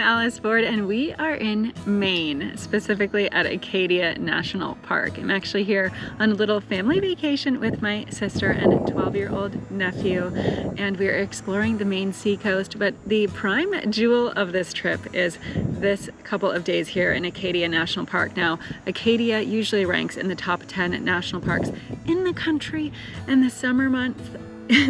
Alice Ford and we are in Maine, specifically at Acadia National Park. I'm actually here on a little family vacation with my sister and a 12-year-old nephew, and we're exploring the Maine seacoast. But the prime jewel of this trip is this couple of days here in Acadia National Park. Now, Acadia usually ranks in the top 10 national parks in the country, and the summer months,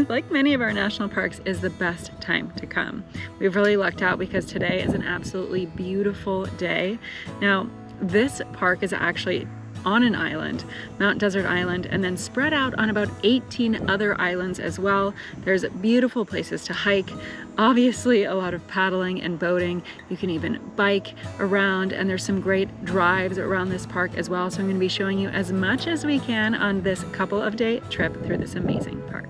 like many of our national parks, is the best time to come. We've really lucked out because today is an absolutely beautiful day. Now, this park is actually on an island, Mount Desert Island, and then spread out on about 18 other islands as well. There's beautiful places to hike, obviously a lot of paddling and boating. You can even bike around, and there's some great drives around this park as well. So I'm going to be showing you as much as we can on this couple of day trip through this amazing park.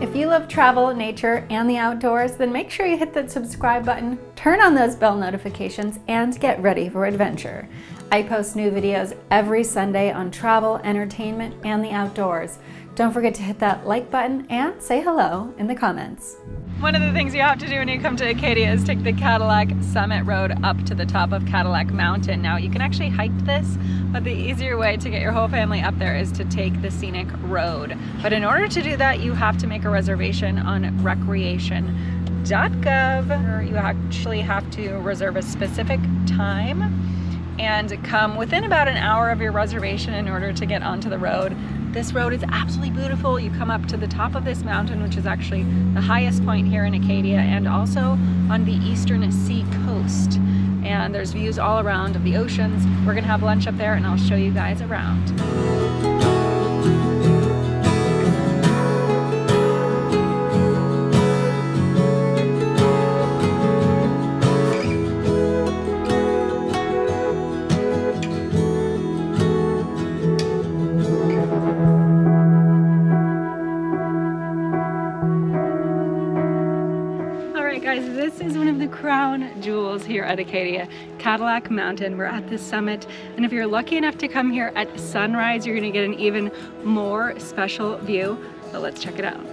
If you love travel, nature, and the outdoors, then make sure you hit that subscribe button, turn on those bell notifications, and get ready for adventure. I post new videos every Sunday on travel, entertainment, and the outdoors. Don't forget to hit that like button and say hello in the comments. One of the things you have to do when you come to Acadia is take the Cadillac Summit Road up to the top of Cadillac Mountain. Now, you can actually hike this, but the easier way to get your whole family up there is to take the Scenic Road. But in order to do that, you have to make a reservation on recreation.gov. You actually have to reserve a specific time and come within about an hour of your reservation in order to get onto the road. This road is absolutely beautiful. You come up to the top of this mountain, which is actually the highest point here in Acadia, and also on the eastern sea coast. And there's views all around of the oceans. We're gonna have lunch up there and I'll show you guys around. This is one of the crown jewels here at Acadia, Cadillac Mountain. We're at the summit, and if you're lucky enough to come here at sunrise, you're gonna get an even more special view. But let's check it out.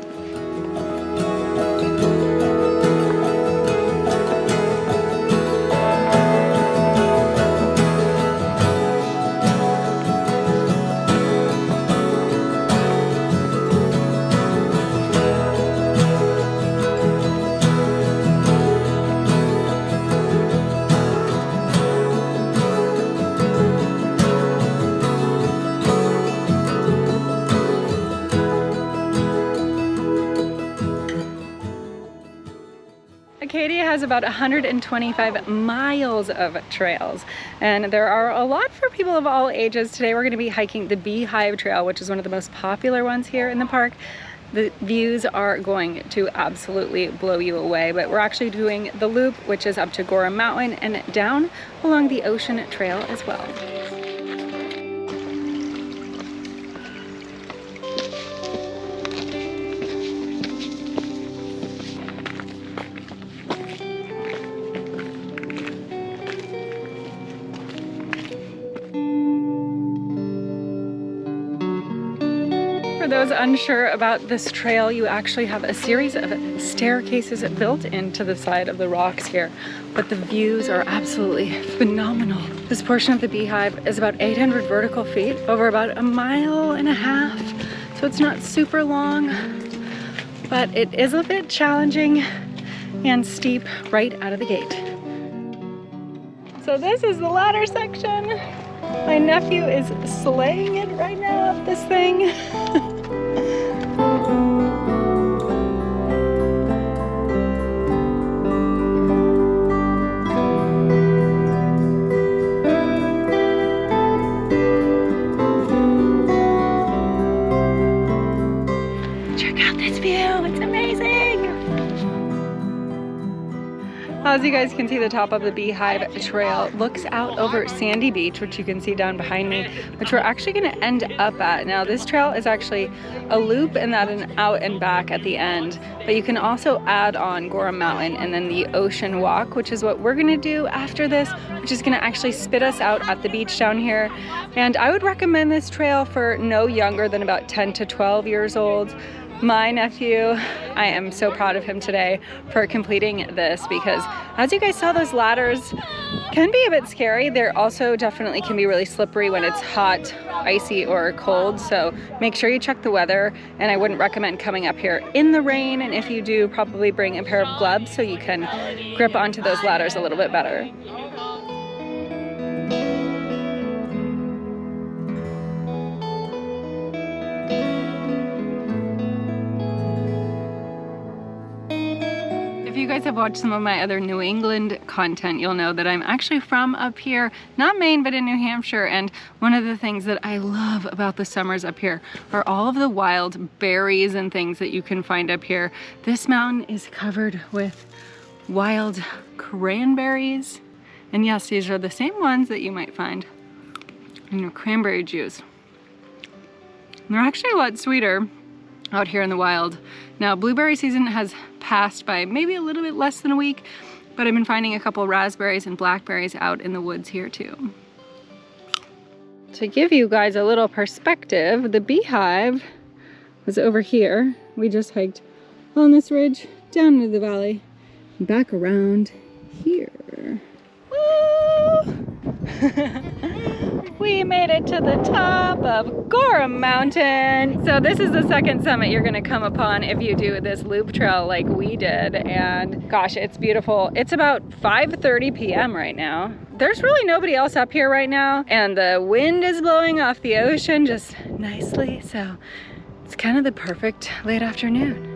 Acadia has about 125 miles of trails, and there are a lot for people of all ages. Today we're going to be hiking the Beehive Trail, which is one of the most popular ones here in the park. The views are going to absolutely blow you away, but we're actually doing the loop, which is up to Gorham Mountain and down along the Ocean Trail as well. For those unsure about this trail, you actually have a series of staircases built into the side of the rocks here, but the views are absolutely phenomenal. This portion of the Beehive is about 800 vertical feet over about 1.5 miles, so it's not super long, but it is a bit challenging and steep right out of the gate. So this is the ladder section. My nephew is slaying it right now up this thing. Check out this view, it's amazing! As you guys can see, the top of the Beehive Trail looks out over Sandy Beach, which you can see down behind me, which we're actually going to end up at. Now, this trail is actually a loop and then an out and back at the end, but you can also add on Gorham Mountain and then the Ocean Walk, which is what we're going to do after this, which is going to actually spit us out at the beach down here. And I would recommend this trail for no younger than about 10 to 12 years old. My nephew, I am so proud of him today for completing this because as you guys saw, those ladders can be a bit scary. They're also definitely can be really slippery when it's hot, icy, or cold. So make sure you check the weather, and I wouldn't recommend coming up here in the rain. And if you do, probably bring a pair of gloves so you can grip onto those ladders a little bit better. If you guys have watched some of my other New England content, you'll know that I'm actually from up here, not Maine, but in New Hampshire. And one of the things that I love about the summers up here are all of the wild berries and things that you can find up here. This mountain is covered with wild cranberries. And yes, these are the same ones that you might find in your cranberry juice. And they're actually a lot sweeter out here in the wild. Now, blueberry season has passed by maybe a little bit less than a week, but I've been finding a couple raspberries and blackberries out in the woods here too. To give you guys a little perspective, the Beehive was over here. We just hiked on this ridge down into the valley, back around here. Woo! We made it to the top of Gorham Mountain. So this is the second summit you're gonna come upon if you do this loop trail like we did. And gosh, it's beautiful. It's about 5:30 p.m. right now. There's really nobody else up here right now, and the wind is blowing off the ocean just nicely. So it's kind of the perfect late afternoon.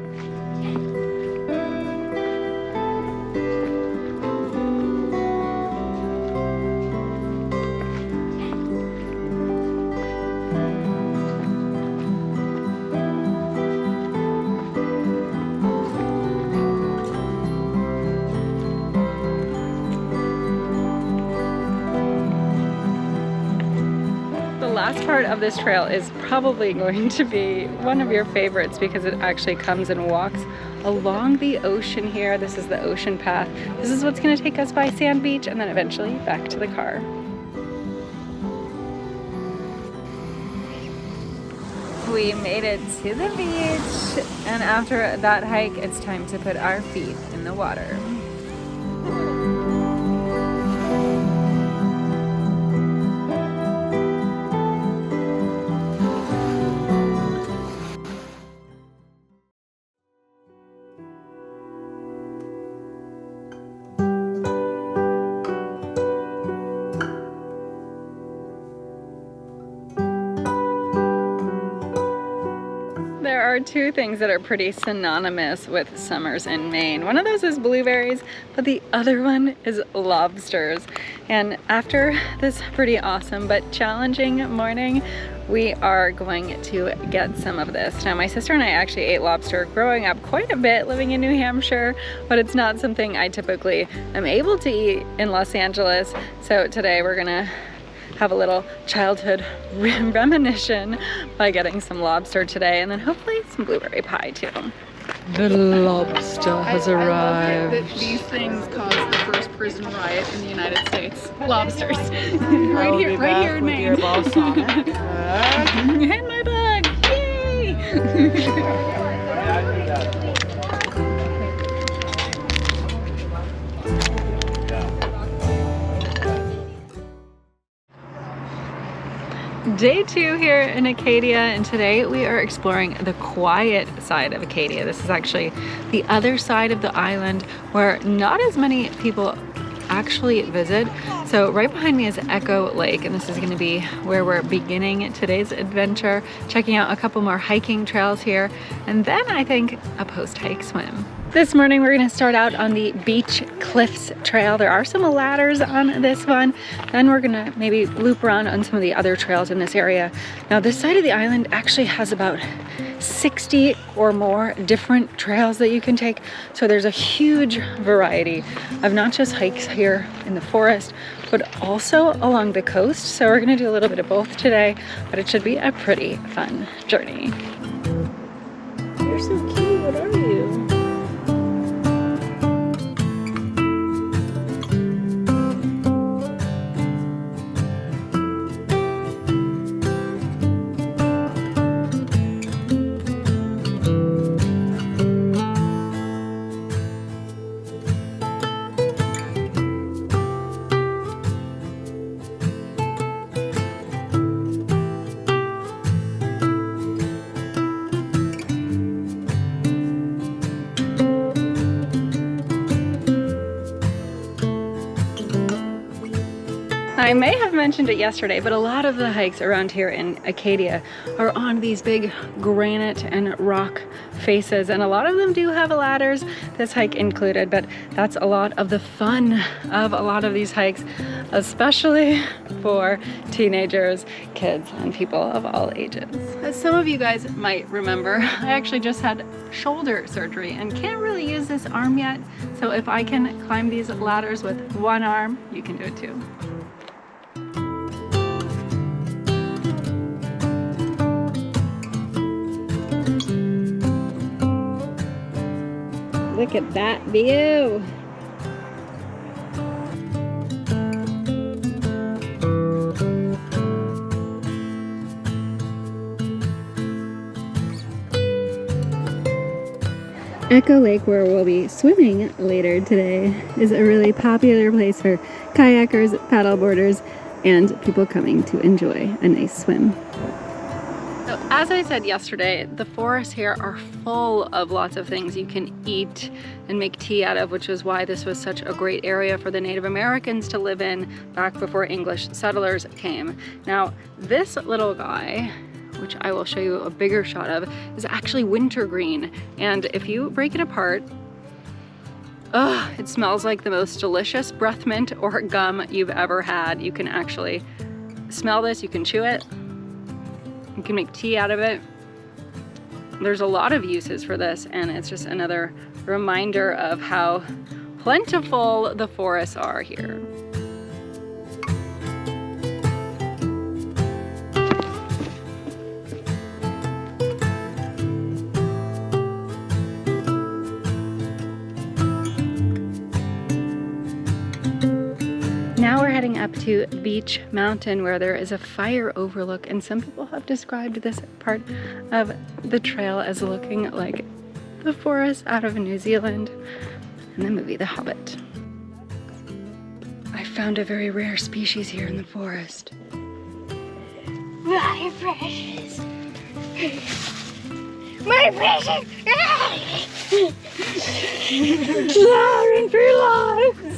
The last part of this trail is probably going to be one of your favorites because it actually comes and walks along the ocean here. This is the ocean path. This is what's going to take us by Sand Beach and then eventually back to the car. We made it to the beach, and after that hike, it's time to put our feet in the water. There are two things that are pretty synonymous with summers in Maine. One of those is blueberries, but the other one is lobsters. And after this pretty awesome but challenging morning, we are going to get some of this. Now, my sister and I actually ate lobster growing up quite a bit living in New Hampshire, but it's not something I typically am able to eat in Los Angeles. So today we're gonna have a little childhood reminiscence by getting some lobster today, and then hopefully some blueberry pie too. The lobster has arrived. That these things caused the first prison riot in the United States. Lobsters. right here in Maine. And my bag! Yay! Day 2 here in Acadia, and today we are exploring the quiet side of Acadia. This is actually the other side of the island where not as many people actually visit. So right behind me is Echo Lake, and this is going to be where we're beginning today's adventure, checking out a couple more hiking trails here, and then I think a post-hike swim. This morning we're going to start out on the Beach Cliffs Trail. There are some ladders on this one. Then we're going to maybe loop around on some of the other trails in this area. Now, this side of the island actually has about 60 or more different trails that you can take. So there's a huge variety of not just hikes here in the forest, but also along the coast. So we're going to do a little bit of both today, but it should be a pretty fun journey. You're so cute. What are you? I may have mentioned it yesterday, but a lot of the hikes around here in Acadia are on these big granite and rock faces, and a lot of them do have ladders, this hike included, but that's a lot of the fun of a lot of these hikes, especially for teenagers, kids, and people of all ages. As some of you guys might remember, I actually just had shoulder surgery and can't really use this arm yet, so if I can climb these ladders with one arm, you can do it too. Look at that view! Echo Lake, where we'll be swimming later today, is a really popular place for kayakers, paddleboarders, and people coming to enjoy a nice swim. So, as I said yesterday, the forests here are full of lots of things you can eat and make tea out of, which is why this was such a great area for the Native Americans to live in back before English settlers came. Now, this little guy, which I will show you a bigger shot of, is actually wintergreen. And if you break it apart, it smells like the most delicious breath mint or gum you've ever had. You can actually smell this, you can chew it, you can make tea out of it. There's a lot of uses for this, and it's just another reminder of how plentiful the forests are here. Now we're heading up to Beach Mountain, where there is a fire overlook, and some people have described this part of the trail as looking like the forest out of New Zealand in the movie The Hobbit. I found a very rare species here in the forest. My precious! My precious! Lauren for life!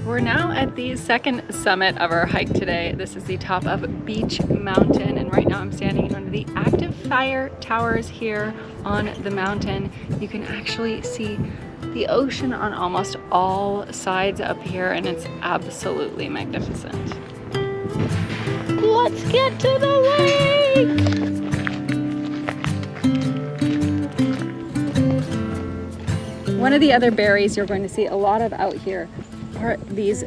We're now at the second summit of our hike today. This is the top of Beach Mountain, and right now I'm standing in one of the active fire towers here on the mountain. You can actually see the ocean on almost all sides up here, and it's absolutely magnificent. Let's get to the lake! One of the other berries you're going to see a lot of out here are these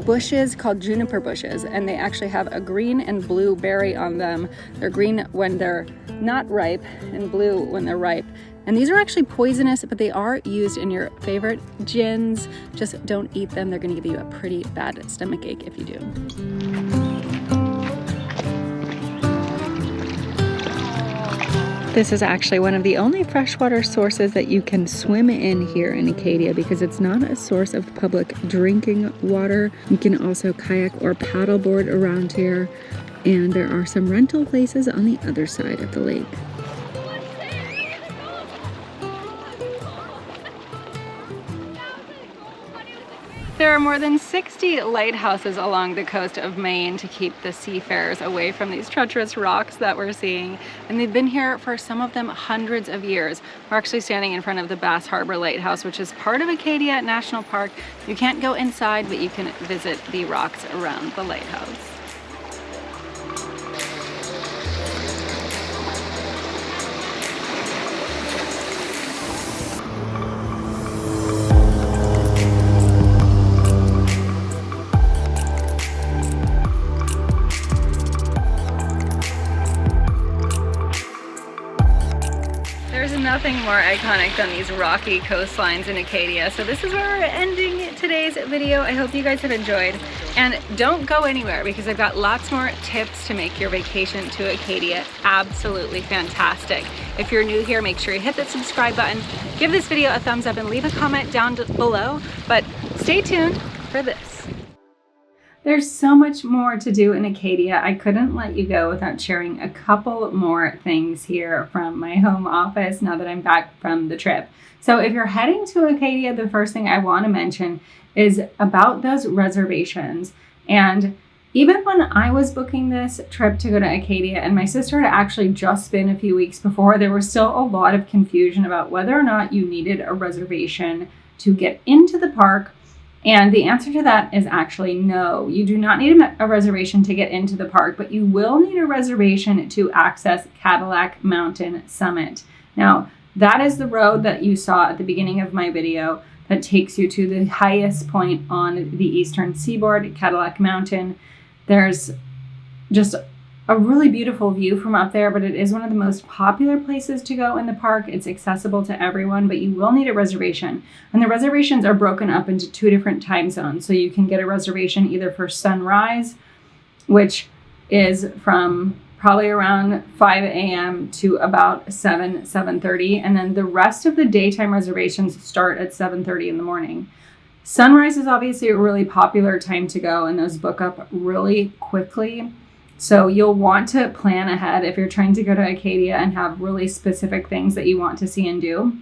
bushes called juniper bushes, and they actually have a green and blue berry on them. They're green when they're not ripe and blue when they're ripe. And these are actually poisonous, but they are used in your favorite gins. Just don't eat them. They're gonna give you a pretty bad stomach ache if you do. This is actually one of the only freshwater sources that you can swim in here in Acadia, because it's not a source of public drinking water. You can also kayak or paddleboard around here, and there are some rental places on the other side of the lake. There are more than 60 lighthouses along the coast of Maine to keep the seafarers away from these treacherous rocks that we're seeing. And they've been here for some of them hundreds of years. We're actually standing in front of the Bass Harbor Lighthouse, which is part of Acadia National Park. You can't go inside, but you can visit the rocks around the lighthouse. nothing more iconic than these rocky coastlines in Acadia. So this is where we're ending today's video. I hope you guys have enjoyed. And don't go anywhere because I've got lots more tips to make your vacation to Acadia absolutely fantastic. If you're new here, make sure you hit that subscribe button, give this video a thumbs up, and leave a comment down below. But stay tuned for this. There's so much more to do in Acadia. I couldn't let you go without sharing a couple more things here from my home office now that I'm back from the trip. So if you're heading to Acadia, the first thing I want to mention is about those reservations. And even when I was booking this trip to go to Acadia, and my sister had actually just been a few weeks before, there was still a lot of confusion about whether or not you needed a reservation to get into the park. And the answer to that is actually no. You do not need a reservation to get into the park, but you will need a reservation to access Cadillac Mountain Summit. Now, that is the road that you saw at the beginning of my video that takes you to the highest point on the eastern seaboard, Cadillac Mountain. There's just a really beautiful view from up there, but it is one of the most popular places to go in the park. It's accessible to everyone, but you will need a reservation. And the reservations are broken up into 2 different time zones. So you can get a reservation either for sunrise, which is from probably around 5 a.m. to about 7:30. And then the rest of the daytime reservations start at 7:30 in the morning. Sunrise is obviously a really popular time to go, and those book up really quickly. So you'll want to plan ahead if you're trying to go to Acadia and have really specific things that you want to see and do.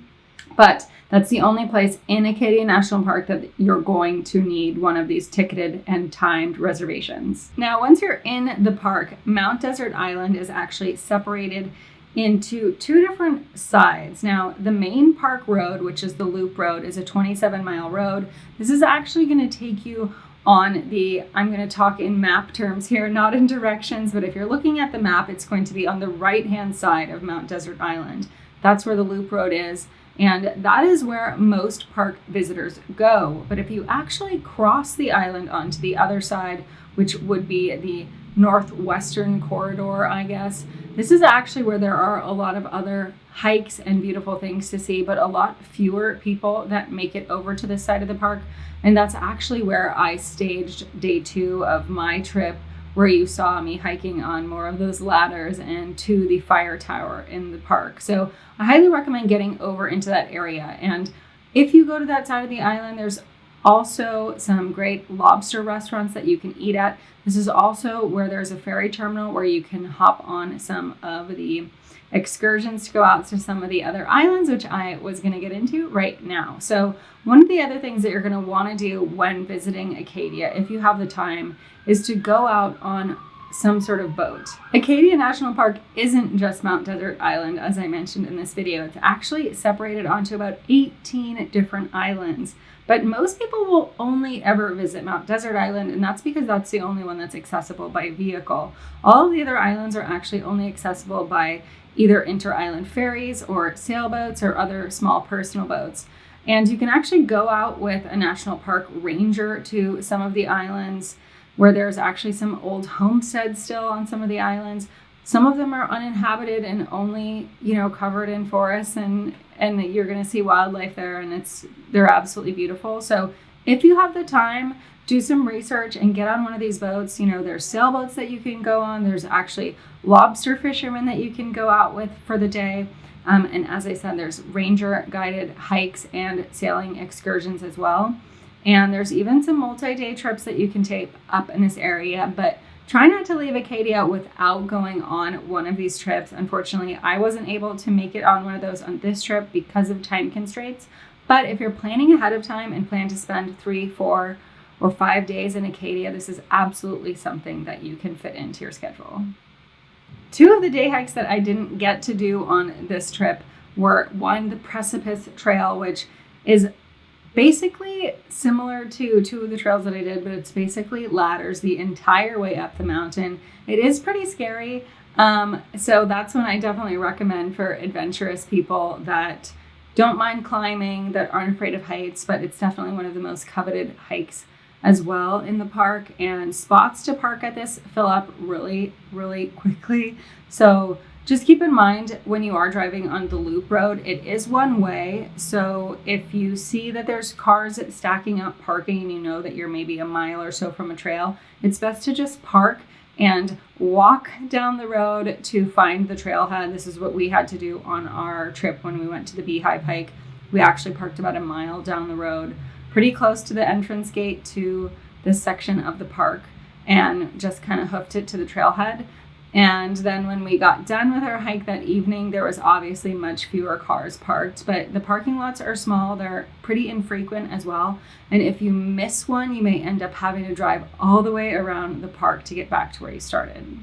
But that's the only place in Acadia National Park that you're going to need one of these ticketed and timed reservations. Now, once you're in the park, Mount Desert Island is actually separated into 2 different sides. Now, the main park road, which is the Loop Road, is a 27-mile road. This is actually going to take you on the, I'm going to talk in map terms here, not in directions, but if you're looking at the map, it's going to be on the right-hand side of Mount Desert Island. That's where the Loop Road is, and that is where most park visitors go. But if you actually cross the island onto the other side, which would be the northwestern corridor, I guess, this is actually where there are a lot of other hikes and beautiful things to see, but a lot fewer people that make it over to this side of the park. And that's actually where I staged day 2 of my trip, where you saw me hiking on more of those ladders and to the fire tower in the park. So I highly recommend getting over into that area. And if you go to that side of the island, there's also some great lobster restaurants that you can eat at. This is also where there's a ferry terminal where you can hop on some of the excursions to go out to some of the other islands, which I was going to get into right now. So one of the other things that you're going to want to do when visiting Acadia, if you have the time, is to go out on some sort of boat. Acadia National Park isn't just Mount Desert Island, as I mentioned in this video. It's actually separated onto about 18 different islands. But most people will only ever visit Mount Desert Island, and that's because that's the only one that's accessible by vehicle. All of the other islands are actually only accessible by either inter-island ferries or sailboats or other small personal boats. And you can actually go out with a national park ranger to some of the islands where there's actually some old homesteads still on some of the islands. Some of them are uninhabited and only, covered in forests, and you're going to see wildlife there, and they're absolutely beautiful. So if you have the time, do some research and get on one of these boats. There's sailboats that you can go on. There's actually lobster fishermen that you can go out with for the day. And as I said, there's ranger guided hikes and sailing excursions as well. And there's even some multi-day trips that you can take up in this area, but try not to leave Acadia without going on one of these trips. Unfortunately, I wasn't able to make it on one of those on this trip because of time constraints. But if you're planning ahead of time and plan to spend 3, 4, or 5 days in Acadia, this is absolutely something that you can fit into your schedule. 2 of the day hikes that I didn't get to do on this trip were, one, the Precipice Trail, which is basically similar to 2 of the trails that I did, but it's basically ladders the entire way up the mountain. It is pretty scary, so that's one I definitely recommend for adventurous people that don't mind climbing, that aren't afraid of heights, but it's definitely one of the most coveted hikes as well in the park, and spots to park at this fill up really, really quickly. So Just keep in mind when you are driving on the loop road, it is one way. So if you see that there's cars stacking up parking and you know that you're maybe a mile or so from a trail, it's best to just park and walk down the road to find the trailhead. This is what we had to do on our trip when we went to the Beehive hike. We actually parked about a mile down the road, pretty close to the entrance gate to this section of the park, and just kind of hoofed it to the trailhead. And then when we got done with our hike that evening, there was obviously much fewer cars parked, but the parking lots are small. They're pretty infrequent as well. And if you miss one, you may end up having to drive all the way around the park to get back to where you started.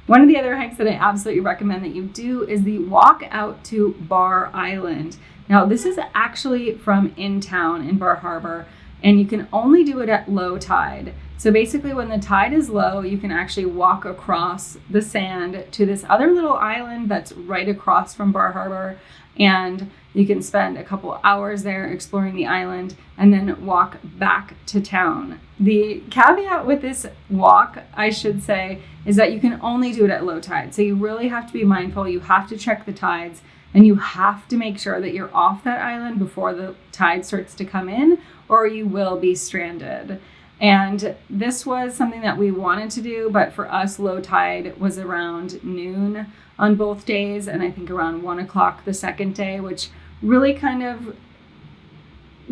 One of the other hikes that I absolutely recommend that you do is the walk out to Bar Island. Now, this is actually from in town in Bar Harbor, and you can only do it at low tide. So basically when the tide is low, you can actually walk across the sand to this other little island that's right across from Bar Harbor, and you can spend a couple hours there exploring the island and then walk back to town. The caveat with this walk, I should say, is that you can only do it at low tide. So you really have to be mindful. You have to check the tides, and you have to make sure that you're off that island before the tide starts to come in, or you will be stranded. And this was something that we wanted to do, but for us, low tide was around noon on both days, and I think around 1 o'clock the second day, which really kind of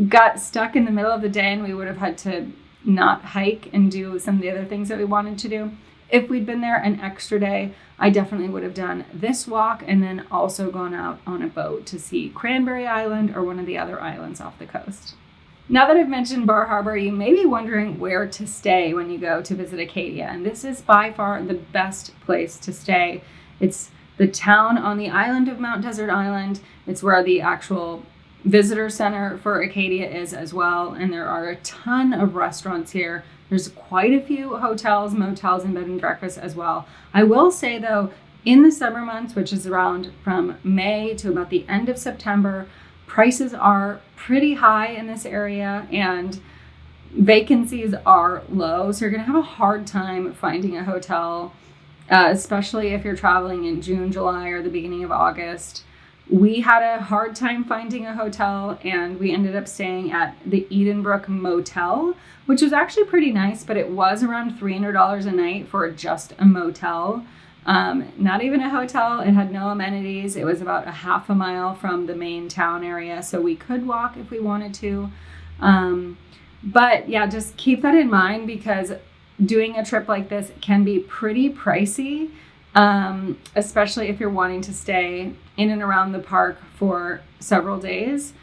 got stuck in the middle of the day, and we would have had to not hike and do some of the other things that we wanted to do. If we'd been there an extra day, I definitely would have done this walk and then also gone out on a boat to see Cranberry Island or one of the other islands off the coast. Now that I've mentioned Bar Harbor, you may be wondering where to stay when you go to visit Acadia, and this is by far the best place to stay. It's the town on the island of Mount Desert Island. It's where the actual visitor center for Acadia is as well, and there are a ton of restaurants here. There's quite a few hotels, motels, and bed and breakfasts as well. I will say though, in the summer months, which is around from May to about the end of September, prices are pretty high in this area and vacancies are low. So you're gonna have a hard time finding a hotel, especially if you're traveling in June, July, or the beginning of August. We had a hard time finding a hotel, and we ended up staying at the Edenbrook Motel, which was actually pretty nice, but it was around $300 a night for just a motel. Not even a hotel. It had no amenities. It was about a half a mile from the main town area, so we could walk if we wanted to. But yeah, just keep that in mind, because doing a trip like this can be pretty pricey, especially if you're wanting to stay in and around the park for several days.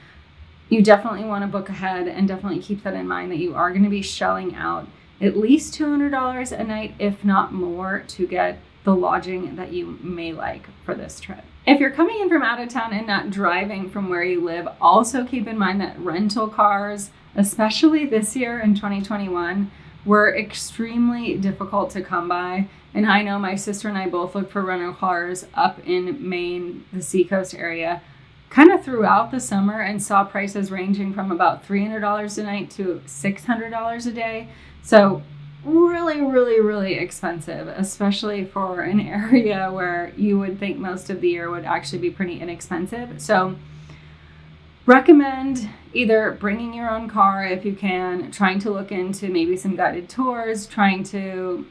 You definitely want to book ahead, and definitely keep that in mind that you are going to be shelling out at least $200 a night, if not more, to get the lodging that you may like for this trip. If you're coming in from out of town and not driving from where you live, also keep in mind that rental cars, especially this year in 2021, were extremely difficult to come by. And I know my sister and I both looked for rental cars up in Maine, the seacoast area, kind of throughout the summer, and saw prices ranging from about $300 a night to $600 a day. So really, really, really expensive, especially for an area where you would think most of the year would actually be pretty inexpensive. So recommend either bringing your own car if you can, trying to look into maybe some guided tours, trying to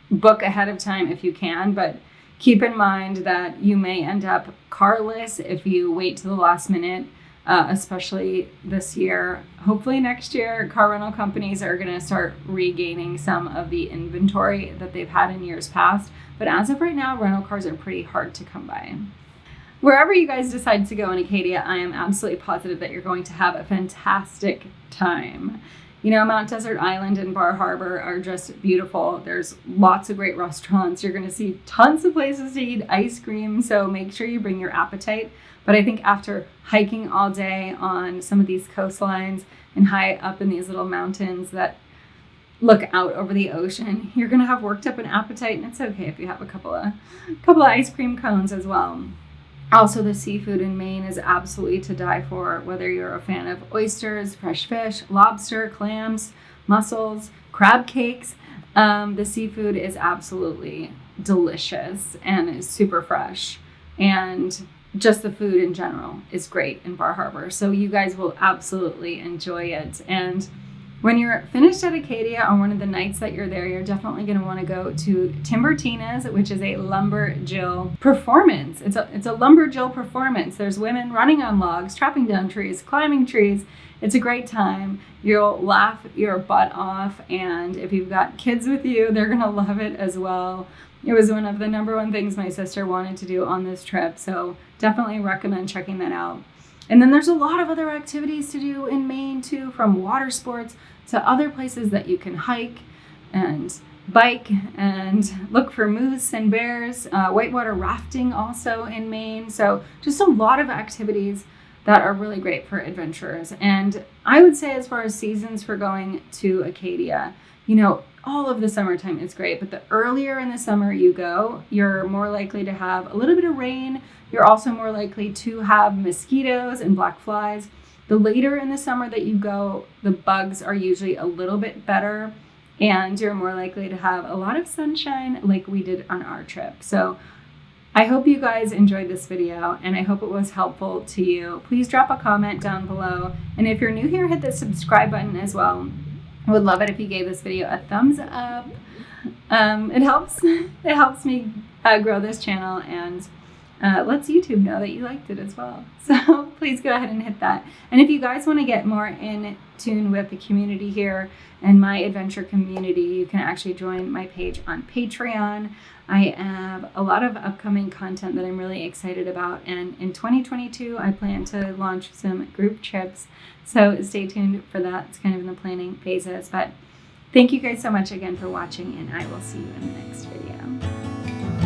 book ahead of time if you can, but keep in mind that you may end up carless if you wait to the last minute, especially this year. Hopefully next year, car rental companies are going to start regaining some of the inventory that they've had in years past. But as of right now, rental cars are pretty hard to come by. Wherever you guys decide to go in Acadia, I am absolutely positive that you're going to have a fantastic time. You know, Mount Desert Island and Bar Harbor are just beautiful. There's lots of great restaurants. You're going to see tons of places to eat ice cream, so make sure you bring your appetite. But I think after hiking all day on some of these coastlines and high up in these little mountains that look out over the ocean, you're going to have worked up an appetite, and it's okay if you have a couple of ice cream cones as well. Also, the seafood in Maine is absolutely to die for, whether you're a fan of oysters, fresh fish, lobster, clams, mussels, crab cakes. The seafood is absolutely delicious and is super fresh, and just the food in general is great in Bar Harbor. So you guys will absolutely enjoy it. And when you're finished at Acadia on one of the nights that you're there, you're definitely going to want to go to Timbertina's, which is a lumberjill performance. It's a lumberjill performance. There's women running on logs, chopping down trees, climbing trees. It's a great time. You'll laugh your butt off, and if you've got kids with you, they're going to love it as well. It was one of the number one things my sister wanted to do on this trip, so definitely recommend checking that out. And then there's a lot of other activities to do in Maine too, from water sports to other places that you can hike and bike and look for moose and bears, whitewater rafting also in Maine. So just a lot of activities that are really great for adventurers. And I would say as far as seasons for going to Acadia, you know, all of the summertime is great, but the earlier in the summer you go, you're more likely to have a little bit of rain. You're also more likely to have mosquitoes and black flies. The later in the summer that you go, the bugs are usually a little bit better, and you're more likely to have a lot of sunshine like we did on our trip. So I hope you guys enjoyed this video, and I hope it was helpful to you. Please drop a comment down below, and if you're new here, hit the subscribe button as well. I would love it if you gave this video a thumbs up. It helps me grow this channel, and lets YouTube know that you liked it as well. So please go ahead and hit that. And if you guys want to get more in tune with the community here and my adventure community, you can actually join my page on Patreon. I have a lot of upcoming content that I'm really excited about, and in 2022 I plan to launch some group trips, so stay tuned for that. It's kind of in the planning phases, but thank you guys so much again for watching, and I will see you in the next video.